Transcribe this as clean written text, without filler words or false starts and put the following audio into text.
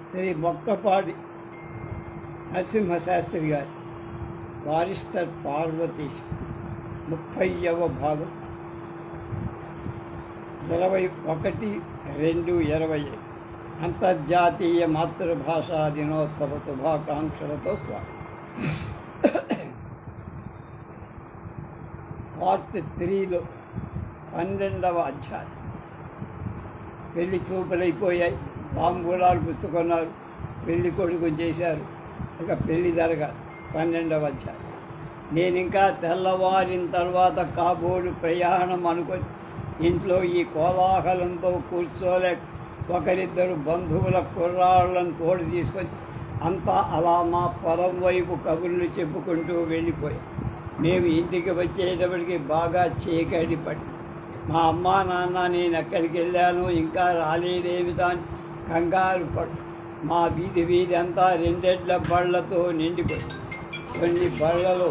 శ్రీ మొక్కపాటి నరసింహశాస్త్రి గారి బారిస్టర్ పార్వతీశ్ 30వ భాగం 21/2/20 అంతర్జాతీయ మాతృభాషా దినోత్సవ శుభాకాంక్షలతో స్వాగతం. పార్ట్ 3లో 12వ అధ్యాయం. పెళ్లి చూపులైపోయాయి, తాంబూలాలు పుచ్చుకున్నారు, పెళ్లి కొడుకు చేశారు, ఇక పెళ్లి జరగాలి. 12వ అధ్యాయం. నేను ఇంకా తెల్లవారిన తర్వాత కాబోలు ప్రయాణం అనుకొని ఇంట్లో ఈ కోలాహలంతో కూర్చోలేక ఒకరిద్దరు బంధువుల కుర్రాళ్ళను తోడు తీసుకొని అంతా అలా మా పొలం వైపు కబుర్లు చెప్పుకుంటూ వెళ్ళిపోయాం. మేము ఇంటికి వచ్చేటప్పటికి బాగా చీకటి పడి మా అమ్మ నాన్న నేను ఎక్కడికి వెళ్ళాను ఇంకా రాలేదేమి దాని కంగారు పడు. మా వీధి అంతా 2 ఎడ్ల బళ్ళతో నిండిపోయి కొన్ని బళ్ళలో